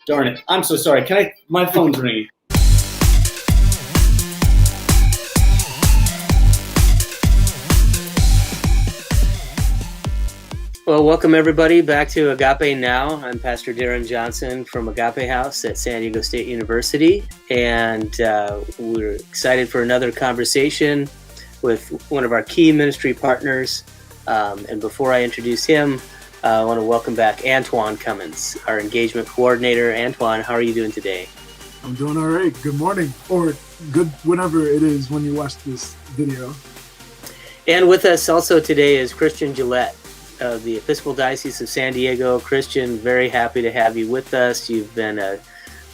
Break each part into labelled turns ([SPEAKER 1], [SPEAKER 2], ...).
[SPEAKER 1] Darn it. I'm so sorry. My phone's ringing.
[SPEAKER 2] Well, welcome everybody back to Agape Now. I'm Pastor Darren Johnson from Agape House at San Diego State University, and we're excited for another conversation with one of our key ministry partners. And before I introduce him, I want to welcome back Antoine Cummins, our engagement coordinator. Antoine, how are you doing today?
[SPEAKER 3] I'm doing all right. Good morning, or good whenever it is when you watch this video.
[SPEAKER 2] And with us also today is Christian Gillette of the Episcopal Diocese of San Diego. Christian, very happy to have you with us. You've been a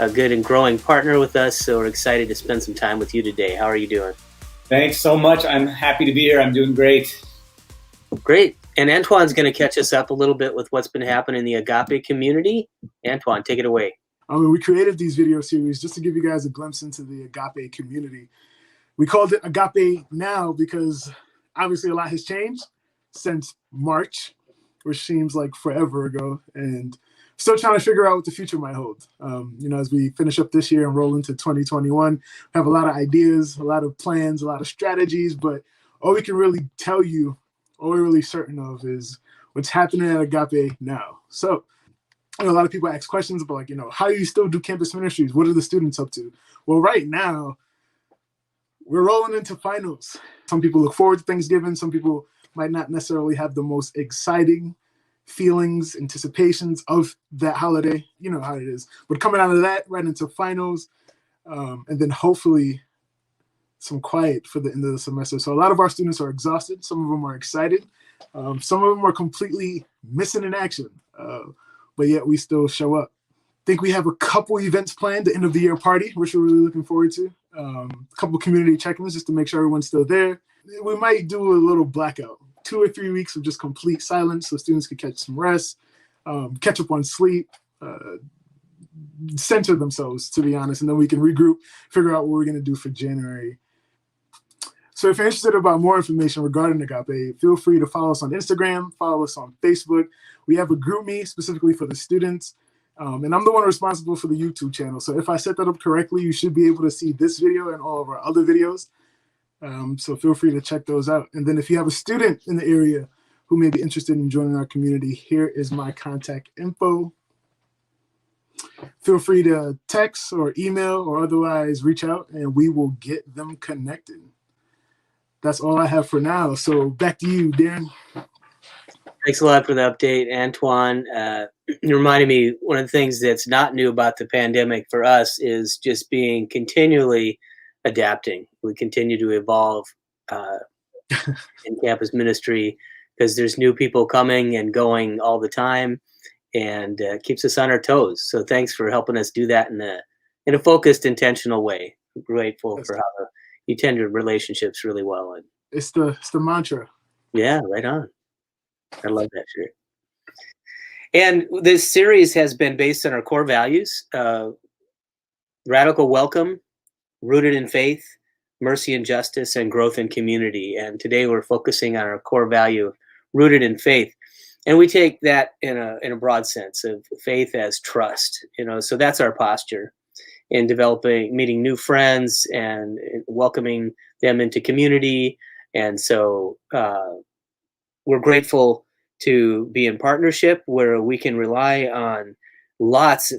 [SPEAKER 2] good and growing partner with us, so we're excited to spend some time with you today. How are you doing?
[SPEAKER 1] Thanks so much. I'm happy to be here. I'm doing great.
[SPEAKER 2] Great. And Antoine's going to catch us up a little bit with what's been happening in the Agape community. Antoine, take it away.
[SPEAKER 3] We created these video series just to give you guys a glimpse into the Agape community. We called it Agape Now because obviously a lot has changed since March, which seems like forever ago, and still trying to figure out what the future might hold. As we finish up this year and roll into 2021, we have a lot of ideas, a lot of plans, a lot of strategies, but all we can really tell you, all we're really certain of is what's happening at Agape now. So a lot of people ask questions about, how do you still do campus ministries? What are the students up to? Well, right now, we're rolling into finals. Some people look forward to Thanksgiving. Some people might not necessarily have the most exciting feelings, anticipations of that holiday. You know how it is. But coming out of that, right into finals, and then hopefully some quiet for the end of the semester. So a lot of our students are exhausted. Some of them are excited. Some of them are completely missing in action. But yet we still show up. I think we have a couple events planned, the end of the year party, which we're really looking forward to. A couple community check-ins just to make sure everyone's still there. We might do a little blackout, 2 or 3 weeks of just complete silence so students can catch some rest, catch up on sleep, center themselves, to be honest, and then we can regroup, figure out what we're going to do for January. So if you're interested about more information regarding Agape, feel free to follow us on Instagram, follow us on Facebook. We have a group me specifically for the students, and I'm the one responsible for the YouTube channel. So if I set that up correctly, you should be able to see this video and all of our other videos. So feel free to check those out. And then if you have a student in the area who may be interested in joining our community, here is my contact info. Feel free to text or email or otherwise reach out and we will get them connected. That's all I have for now. So back to you, Darren.
[SPEAKER 2] Thanks a lot for the update, Antoine. You reminded me, one of the things that's not new about the pandemic for us is just being continually adapting. We continue to evolve in campus ministry because there's new people coming and going all the time, and keeps us on our toes. So thanks for helping us do that in a focused, intentional way. I'm grateful for how you tend your relationships really well. And
[SPEAKER 3] it's the mantra.
[SPEAKER 2] Yeah, right on. I love that shirt. And this series has been based on our core values: radical welcome, rooted in faith, mercy and justice, and growth in community. And today we're focusing on our core value of rooted in faith. And we take that in a broad sense of faith as trust. So that's our posture in meeting new friends and welcoming them into community. And so we're grateful to be in partnership where we can rely on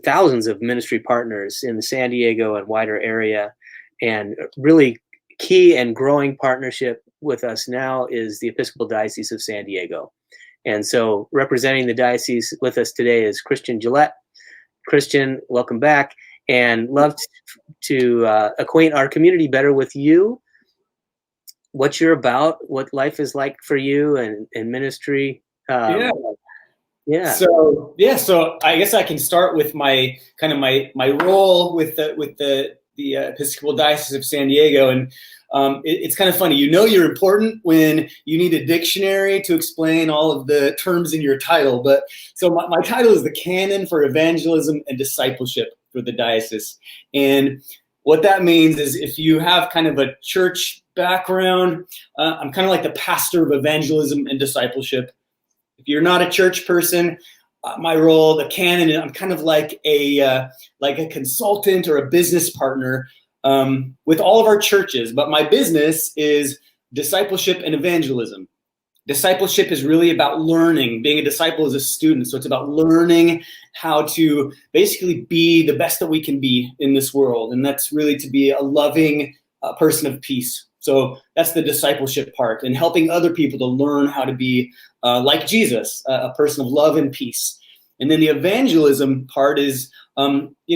[SPEAKER 2] thousands of ministry partners in the San Diego and wider area. And really key and growing partnership with us now is the Episcopal Diocese of San Diego. And so representing the diocese with us today is Christian Gillette. Christian, welcome back, and love to acquaint our community better with you, what you're about, what life is like for you and ministry.
[SPEAKER 1] So I guess I can start with my role with the Episcopal Diocese of San Diego, and it's kind of funny. You're important when you need a dictionary to explain all of the terms in your title. But so my title is the Canon for Evangelism and Discipleship for the diocese, and what that means is if you have kind of a church background, I'm kind of like the pastor of evangelism and discipleship. If you're not a church person, my role, the canon, I'm kind of like a consultant or a business partner with all of our churches. But my business is discipleship and evangelism. Discipleship is really about learning. Being a disciple is a student, so it's about learning how to basically be the best that we can be in this world, and that's really to be a loving person of peace. So that's the discipleship part, and helping other people to learn how to be like Jesus, a person of love and peace. And then the evangelism part is,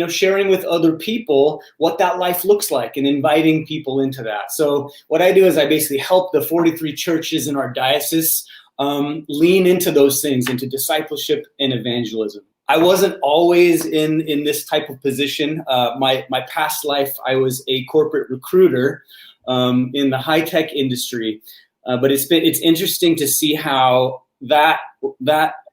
[SPEAKER 1] sharing with other people what that life looks like and inviting people into that. So what I do is I basically help the 43 churches in our diocese lean into those things, into discipleship and evangelism. I wasn't always in this type of position. My past life, I was a corporate recruiter in the high-tech industry. But it's interesting to see how that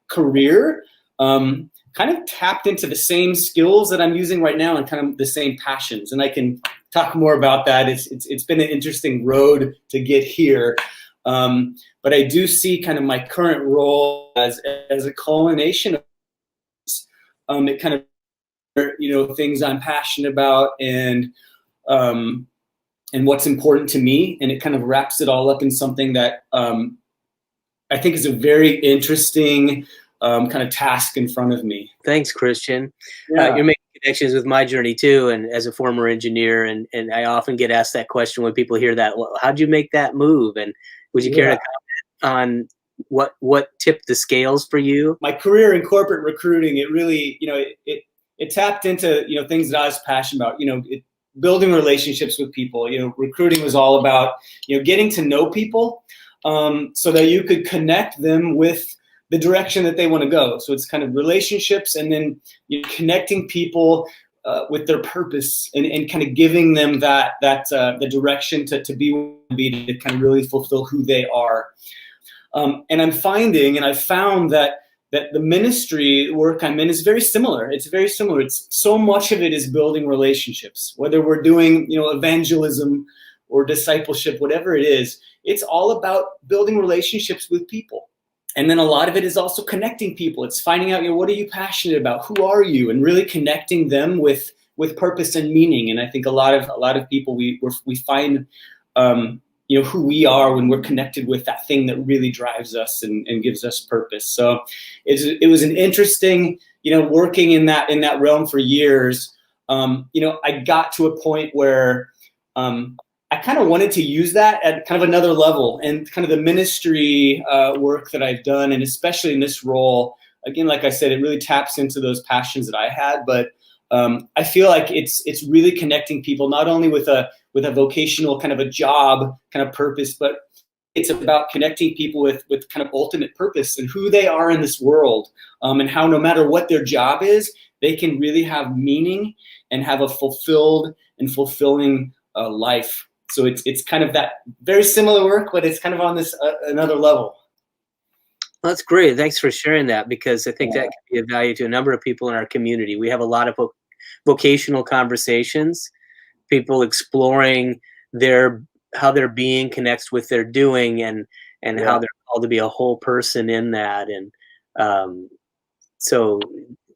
[SPEAKER 1] career kind of tapped into the same skills that I'm using right now and kind of the same passions. And I can talk more about that. It's been an interesting road to get here. But I do see kind of my current role as a culmination of it kind of, things I'm passionate about and what's important to me. And it kind of wraps it all up in something that I think is a very interesting kind of task in front of me.
[SPEAKER 2] Thanks, Christian.
[SPEAKER 1] Yeah.
[SPEAKER 2] You're making connections with my journey too, and as a former engineer, and I often get asked that question when people hear that. Well, how'd you make that move? And would you care to comment on what tipped the scales for you?
[SPEAKER 1] My career in corporate recruiting, it really, it tapped into things that I was passionate about. Building relationships with people. Recruiting was all about getting to know people so that you could connect them with the direction that they want to go. So it's kind of relationships, and then connecting people with their purpose and kind of giving them the direction to be to kind of really fulfill who they are. And I'm finding, and I found that the ministry work I'm in is very similar. It's very similar. It's so much of it is building relationships, whether we're doing evangelism or discipleship, whatever it is. It's all about building relationships with people. And then a lot of it is also connecting people. It's finding out, what are you passionate about? Who are you? And really connecting them with purpose and meaning. And I think a lot of people, we find, who we are when we're connected with that thing that really drives us and gives us purpose. So it was an interesting, working in that realm for years. I got to a point where, I kind of wanted to use that at kind of another level, and kind of the ministry work that I've done, and especially in this role, again, like I said, it really taps into those passions that I had. But I feel like it's really connecting people, not only with a vocational kind of a job kind of purpose, but it's about connecting people with kind of ultimate purpose and who they are in this world, and how no matter what their job is, they can really have meaning and have a fulfilled and fulfilling life. So it's kind of that very similar work, but it's kind of on this another level.
[SPEAKER 2] Well, that's great. Thanks for sharing that, because I think that can be of value to a number of people in our community. We have a lot of vocational conversations, people exploring how their being connects with their doing, and how they're called to be a whole person in that. And so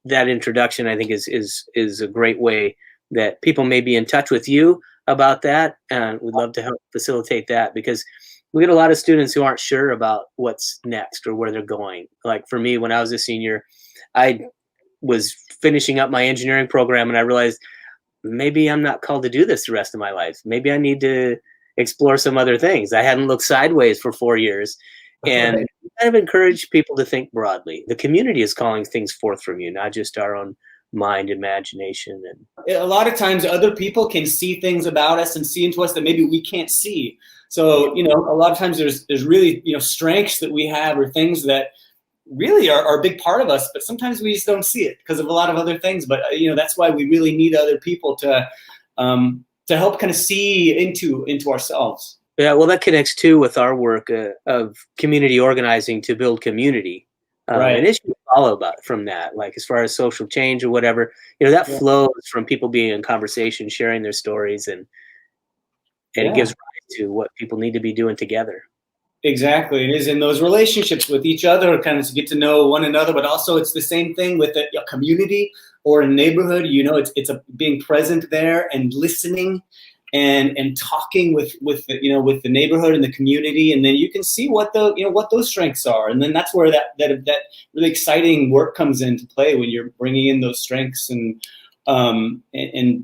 [SPEAKER 2] that introduction, I think, is a great way that people may be in touch with you about that, and we'd love to help facilitate that, because we get a lot of students who aren't sure about what's next or where they're going. Like for me, when I was a senior, I was finishing up my engineering program, and I realized maybe I'm not called to do this the rest of my life. Maybe I need to explore some other things. I hadn't looked sideways for 4 years, and kind of encourage people to think broadly. The community is calling things forth from you, not just our own mind, imagination. And
[SPEAKER 1] a lot of times other people can see things about us and see into us that maybe we can't see. So, a lot of times there's really, strengths that we have, or things that really are a big part of us, but sometimes we just don't see it because of a lot of other things. But, that's why we really need other people to help kind of see into ourselves.
[SPEAKER 2] Yeah, well, that connects too with our work of community organizing to build community.
[SPEAKER 1] Right.
[SPEAKER 2] And it should follow from that, like as far as social change or whatever, that flows from people being in conversation, sharing their stories, and it gives rise to what people need to be doing together.
[SPEAKER 1] Exactly. It is in those relationships with each other, kind of to get to know one another, but also it's the same thing with a community or a neighborhood. It's being present there and listening and talking with with the neighborhood and the community, and then you can see what what those strengths are, and then that's where that really exciting work comes into play, when you're bringing in those strengths and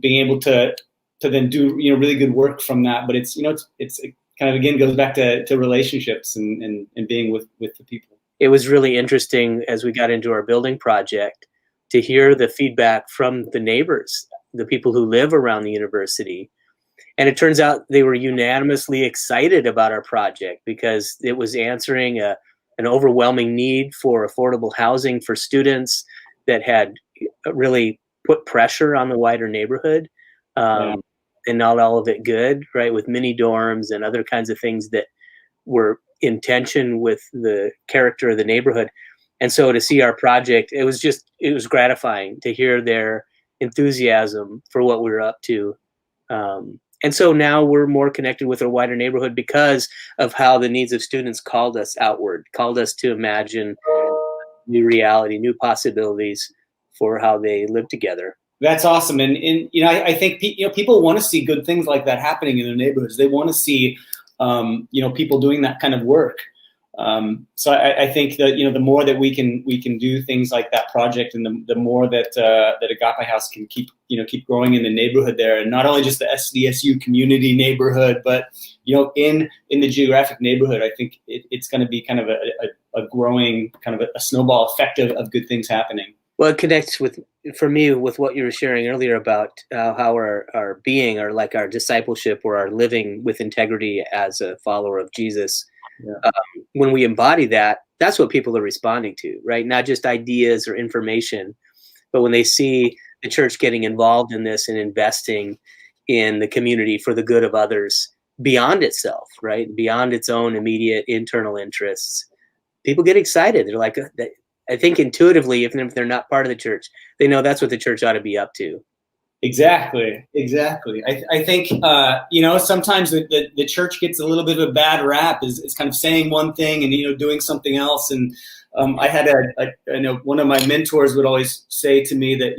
[SPEAKER 1] being able to then do really good work from that. But it kind of again goes back to relationships and being with the people.
[SPEAKER 2] It was really interesting as we got into our building project to hear the feedback from the neighbors, the people who live around the university. And it turns out they were unanimously excited about our project because it was answering an overwhelming need for affordable housing for students that had really put pressure on the wider neighborhood. And not all of it good, right? With mini dorms and other kinds of things that were in tension with the character of the neighborhood. And so to see our project, it was gratifying to hear their enthusiasm for what we were up to. And so now we're more connected with our wider neighborhood because of how the needs of students called us outward, called us to imagine new reality, new possibilities for how they live together.
[SPEAKER 1] That's awesome. And I think people want to see good things like that happening in their neighborhoods. They want to see people doing that kind of work. So I think that the more that we can do things like that project, and the more that Agape House can keep growing in the neighborhood there, and not only just the SDSU community neighborhood, but in the geographic neighborhood, I think it's going to be kind of a growing kind of a snowball effect of good things happening.
[SPEAKER 2] Well, it connects for me with what you were sharing earlier about how our being, or like our discipleship, or our living with integrity as a follower of Jesus. Yeah. When we embody that, that's what people are responding to, right? Not just ideas or information, but when they see the church getting involved in this and investing in the community for the good of others beyond itself, right? Beyond its own immediate internal interests, people get excited. They're like, I think intuitively, even if they're not part of the church, they know that's what the church ought to be up to.
[SPEAKER 1] Exactly. I think sometimes the church gets a little bit of a bad rap, is kind of saying one thing and doing something else. And I had I know one of my mentors would always say to me that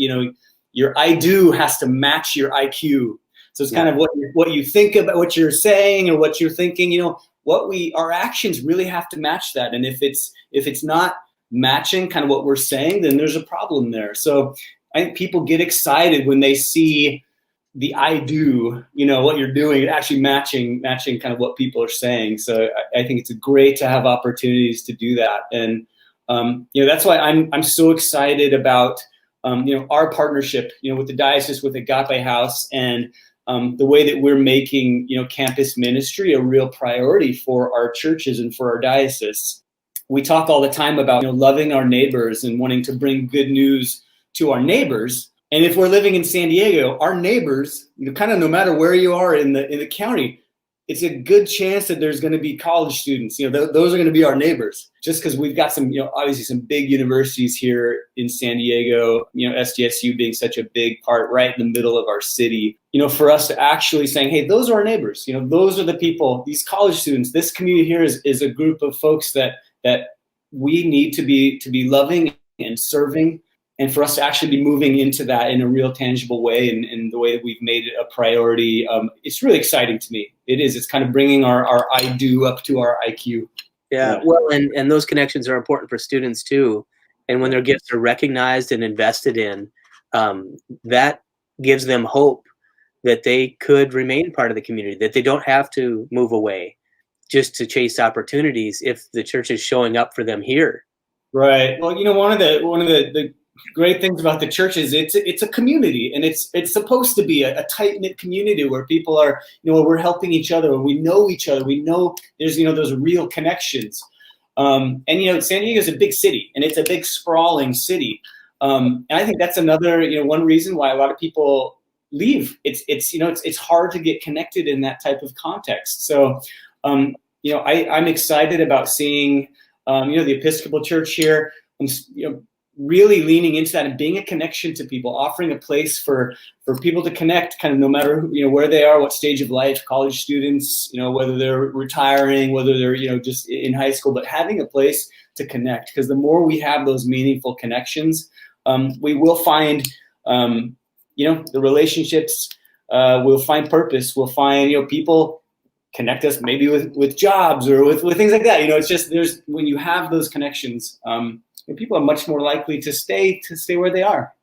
[SPEAKER 1] your I do has to match your IQ. So it's kind of what you think about what you're saying or what you're thinking. Our actions really have to match that. And if it's not matching kind of what we're saying, then there's a problem there. So I think people get excited when they see the I do, what you're doing, actually matching kind of what people are saying. So I think it's great to have opportunities to do that. And, that's why I'm so excited about, our partnership, with the diocese, with Agape House, and the way that we're making, campus ministry a real priority for our churches and for our diocese. We talk all the time about loving our neighbors and wanting to bring good news to our neighbors. And if we're living in San Diego, our neighbors, kind of no matter where you are in the county, it's a good chance that there's going to be college students. Those are going to be our neighbors, just because we've got some, obviously some big universities here in San Diego, SDSU being such a big part right in the middle of our city, for us to actually saying, hey, those are our neighbors. Those are the people, these college students, this community here is a group of folks that we need to be loving and serving, and for us to actually be moving into that in a real tangible way, and the way that we've made it a priority. It's really exciting to me. It is. It's kind of bringing our I do up to our IQ.
[SPEAKER 2] Yeah. Well, and those connections are important for students too. And when their gifts are recognized and invested in, that gives them hope that they could remain part of the community, that they don't have to move away just to chase opportunities if the church is showing up for them here.
[SPEAKER 1] Right. Well, one of the great things about the church is it's a community, and it's supposed to be a tight-knit community where people are, we're helping each other, and we know each other. We know there's, those real connections. And San Diego is a big city, and it's a big sprawling city. And I think that's another, one reason why a lot of people leave. It's hard to get connected in that type of context. So, I'm excited about seeing, the Episcopal Church here, really leaning into that and being a connection to people, offering a place for people to connect, kind of no matter where they are, what stage of life, college students, whether they're retiring, whether they're just in high school, but having a place to connect, because the more we have those meaningful connections, we will find the relationships, we'll find purpose, we'll find people connect us maybe with jobs or with things like that. It's just when you have those connections, people are much more likely to stay where they are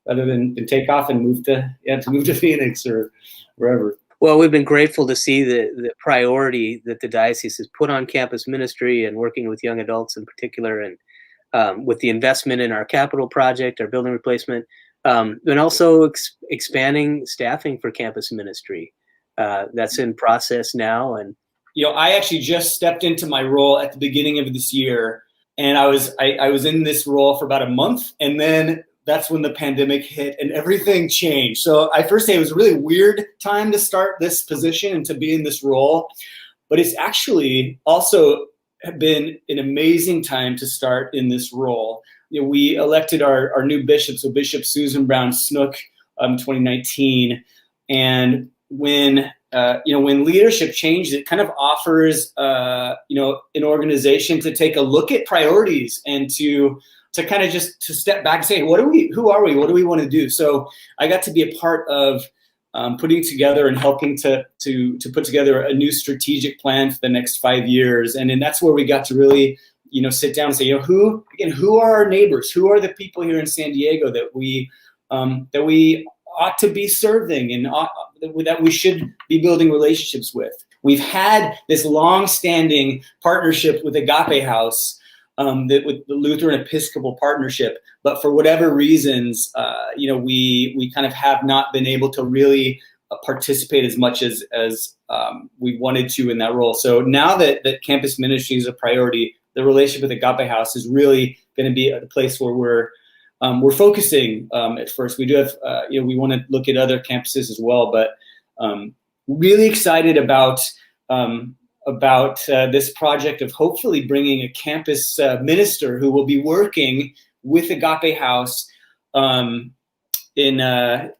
[SPEAKER 1] rather than take off and move to Phoenix or wherever.
[SPEAKER 2] Well, we've been grateful to see the priority that the diocese has put on campus ministry and working with young adults in particular, and with the investment in our capital project, our building replacement, and also expanding staffing for campus ministry. That's in process now. And
[SPEAKER 1] I actually just stepped into my role at the beginning of this year, and I was in this role for about a month, and then that's when the pandemic hit and everything changed. So I first say it was a really weird time to start this position and to be in this role, but it's actually also been an amazing time to start in this role. We elected our new bishop, so Bishop Susan Brown Snook, 2019, and when leadership changes, it kind of offers an organization to take a look at priorities and to kind of just to step back and say, who are we? What do we want to do? So I got to be a part of putting together and helping to put together a new strategic plan for the next 5 years. And then that's where we got to really, sit down and say, who are our neighbors? Who are the people here in San Diego that we ought to be serving and that we should be building relationships with? We've had this long-standing partnership with Agape House, with the Lutheran Episcopal Partnership, but for whatever reasons, we kind of have not been able to really participate as much as we wanted to in that role. So now that campus ministry is a priority, the relationship with Agape House is really going to be a place where we're focusing at first. We do have, we want to look at other campuses as well, but really excited about this project of hopefully bringing a campus minister who will be working with Agape House in a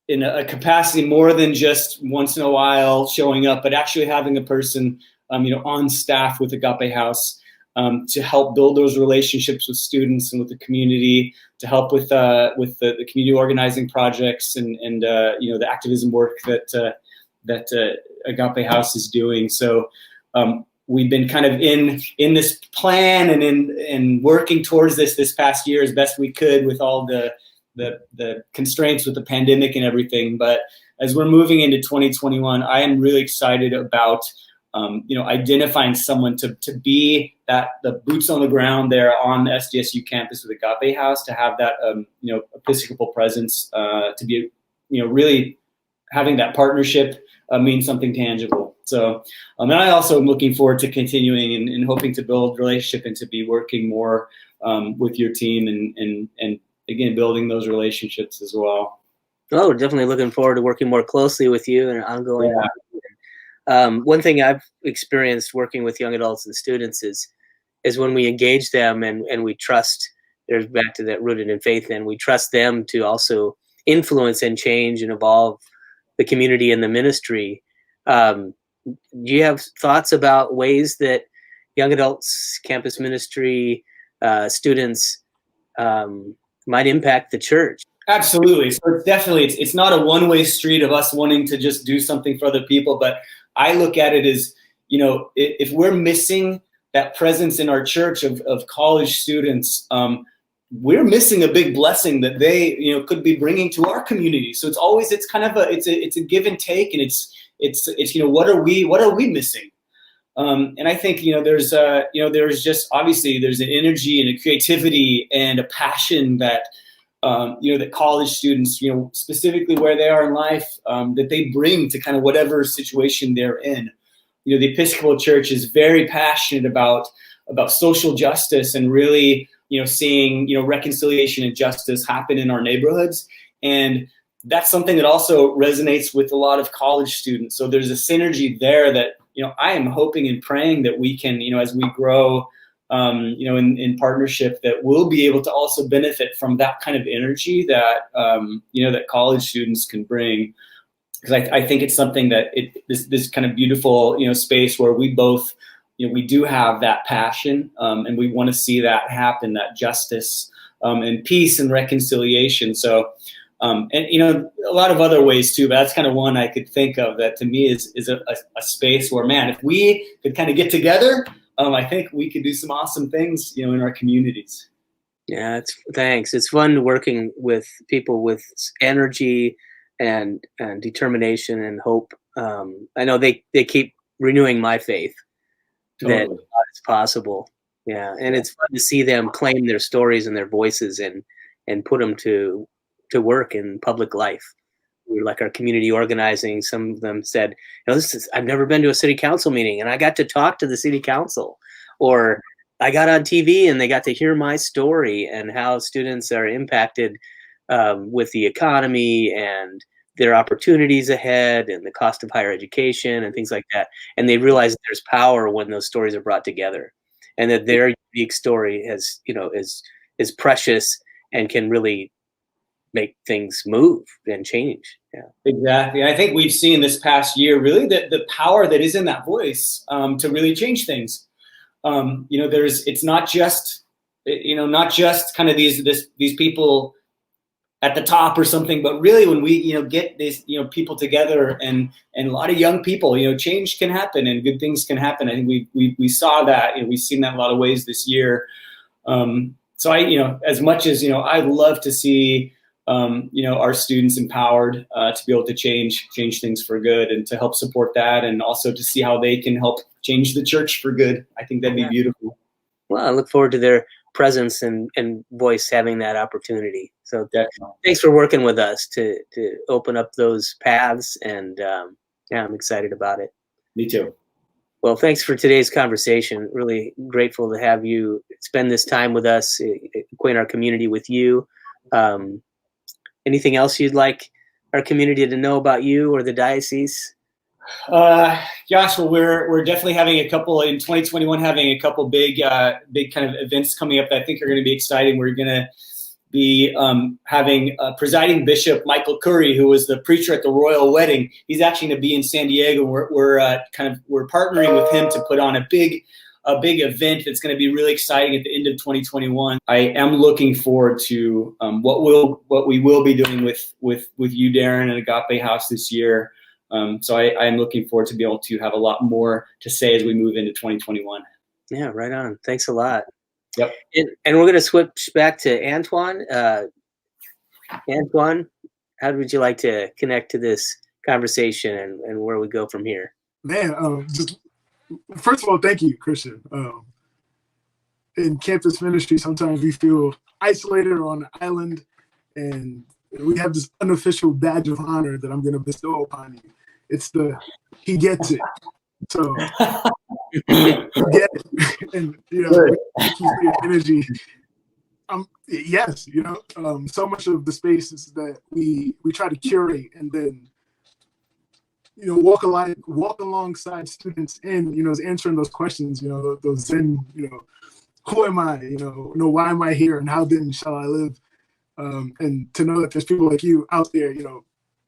[SPEAKER 1] capacity more than just once in a while showing up, but actually having a person on staff with Agape House to help build those relationships with students and with the community, to help with the community organizing projects and the activism work that Agape House is doing. So we've been kind of in this plan and in working towards this past year as best we could with all the constraints with the pandemic and everything. But as we're moving into 2021, I am really excited about identifying someone to be the boots on the ground there on the SDSU campus with Agape House, to have that Episcopal presence, to be really having that partnership mean something tangible. So and I also am looking forward to continuing and hoping to build relationship and to be working more with your team and again building those relationships as well.
[SPEAKER 2] Oh, we're definitely looking forward to working more closely with you and ongoing. Yeah. One thing I've experienced working with young adults and students is when we engage them and we trust, there's back to that rooted in faith, and we trust them to also influence and change and evolve the community and the ministry. Do you have thoughts about ways that young adults, campus ministry, students might impact the church?
[SPEAKER 1] Absolutely. So it's definitely, it's not a one-way street of us wanting to just do something for other people, but I look at it as, if we're missing that presence in our church of college students, we're missing a big blessing that they, could be bringing to our community. So it's kind of it's a give and take, and it's what are we missing? And I think, there's just, obviously there's an energy and a creativity and a passion that, that college students, specifically where they are in life, that they bring to kind of whatever situation they're in. The Episcopal Church is very passionate about social justice and really, seeing, reconciliation and justice happen in our neighborhoods. And that's something that also resonates with a lot of college students. So there's a synergy there that, I am hoping and praying that we can, as we grow, in partnership that will be able to also benefit from that kind of energy that, that college students can bring. Because I think it's something that this kind of beautiful, space where we both, we do have that passion, and we want to see that happen, that justice, and peace and reconciliation. So, and a lot of other ways too, but that's kind of one I could think of that to me is a space where, man, if we could kind of get together, I think we could do some awesome things, in our communities.
[SPEAKER 2] Yeah, thanks. It's fun working with people with energy and determination and hope. I know they keep renewing my faith that it's possible. Yeah, and it's fun to see them claim their stories and their voices and put them to work in public life. We like our community organizing. Some of them said, I've never been to a city council meeting and I got to talk to the city council, or I got on TV and they got to hear my story and how students are impacted with the economy and their opportunities ahead and the cost of higher education and things like that. And they realize that there's power when those stories are brought together, and that their unique story is precious and can really make things move and change. Yeah,
[SPEAKER 1] exactly. And I think we've seen this past year really the power that is in that voice to really change things. It's not just kind of these people at the top or something, but really when we get these people together and a lot of young people, change can happen and good things can happen. I think we saw that, we've seen that in a lot of ways this year. So as much as I'd love to see our students empowered to be able to change things for good and to help support that, and also to see how they can help change the church for good. I think that'd be beautiful.
[SPEAKER 2] Well, I look forward to their presence and voice having that opportunity. So thanks for working with us to open up those paths, and I'm excited about it.
[SPEAKER 1] Me too.
[SPEAKER 2] Well, thanks for today's conversation. Really grateful to have you spend this time with us, acquaint our community with you. Anything else you'd like our community to know about you or the diocese?
[SPEAKER 1] Gosh, well, we're definitely having a couple in 2021, having a couple big kind of events coming up that I think are going to be exciting. We're going to be having presiding Bishop Michael Curry, who was the preacher at the royal wedding. He's actually going to be in San Diego. We're partnering with him to put on a big event that's going to be really exciting at the end of 2021. I am looking forward to what we will be doing with you, Darren, and Agape House this year. So I am looking forward to be able to have a lot more to say as we move into 2021.
[SPEAKER 2] Yeah, right on. Thanks a lot.
[SPEAKER 1] Yep.
[SPEAKER 2] And we're going to switch back to Antoine. Antoine, how would you like to connect to this conversation and where we go from here?
[SPEAKER 3] Man, first of all, thank you, Christian. In campus ministry, sometimes we feel isolated or on an island, and we have this unofficial badge of honor that I'm going to bestow upon you. It's he gets it. So get it. And thank you for your energy. Yes, so much of the spaces that we try to curate and then walk alongside students in is answering those questions, those Zen, who am I, why am I here and how then shall I live? And to know that there's people like you out there,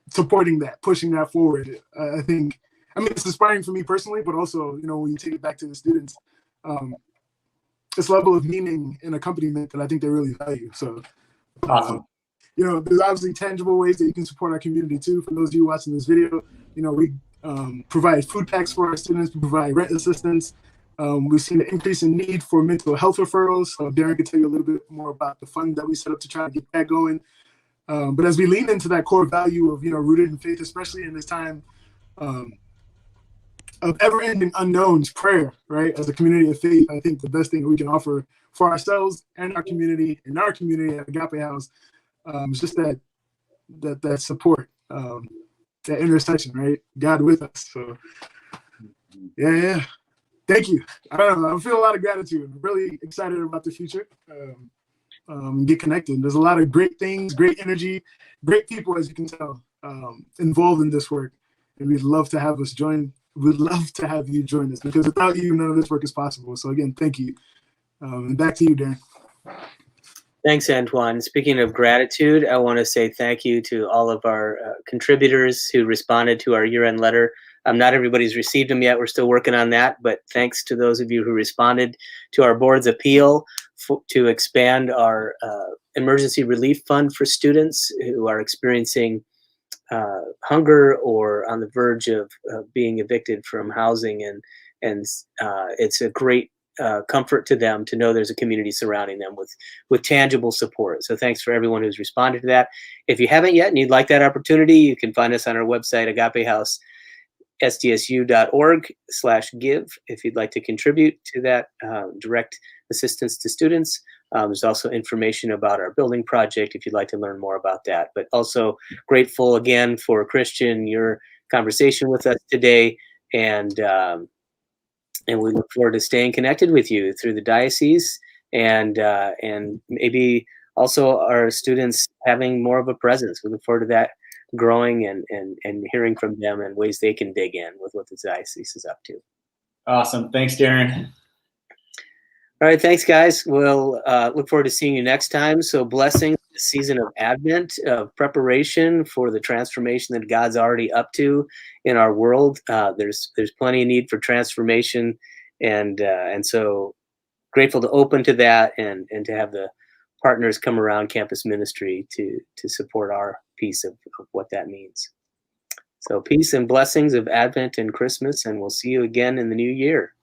[SPEAKER 3] supporting that, pushing that forward. It's inspiring for me personally, but also, when you take it back to the students, this level of meaning and accompaniment that I think they really value. So,
[SPEAKER 1] awesome.
[SPEAKER 3] There's obviously tangible ways that you can support our community too. For those of you watching this video, we provide food packs for our students. We provide rent assistance. We've seen an increase in need for mental health referrals. So Darren could tell you a little bit more about the fund that we set up to try to get that going. But as we lean into that core value of, rooted in faith, especially in this time of ever-ending unknowns, prayer, right? As a community of faith, I think the best thing we can offer for ourselves and our community at Agape House is just that support, that intersection, right? God with us. So, yeah. Thank you. I don't know. I feel a lot of gratitude. I'm really excited about the future. Get connected. There's a lot of great things, great energy, great people, as you can tell, involved in this work. And we'd love to have us join. We'd love to have you join us, because without you, none of this work is possible. So again, thank you. And back to you, Dan.
[SPEAKER 2] Thanks, Antoine. Speaking of gratitude, I want to say thank you to all of our contributors who responded to our year-end letter. Not everybody's received them yet. We're still working on that, but thanks to those of you who responded to our board's appeal to expand our emergency relief fund for students who are experiencing hunger or on the verge of being evicted from housing, and it's a great comfort to them to know there's a community surrounding them with tangible support. So thanks for everyone who's responded to that. If you haven't yet and you'd like that opportunity, you can find us on our website, agapehouse.sdsu.org/give, if you'd like to contribute to that direct assistance to students. There's also information about our building project if you'd like to learn more about that. But also grateful again for Christian, your conversation with us today, and we look forward to staying connected with you through the diocese, and maybe also our students having more of a presence. We look forward to that growing and hearing from them and ways they can dig in with what the diocese is up to.
[SPEAKER 1] Awesome. Thanks, Darren.
[SPEAKER 2] All right. Thanks, guys. We'll look forward to seeing you next time. So blessing the season of Advent, of preparation for the transformation that God's already up to in our world. There's plenty of need for transformation. And so grateful to open to that and to have the partners come around campus ministry to support our piece of what that means. So peace and blessings of Advent and Christmas, and we'll see you again in the new year.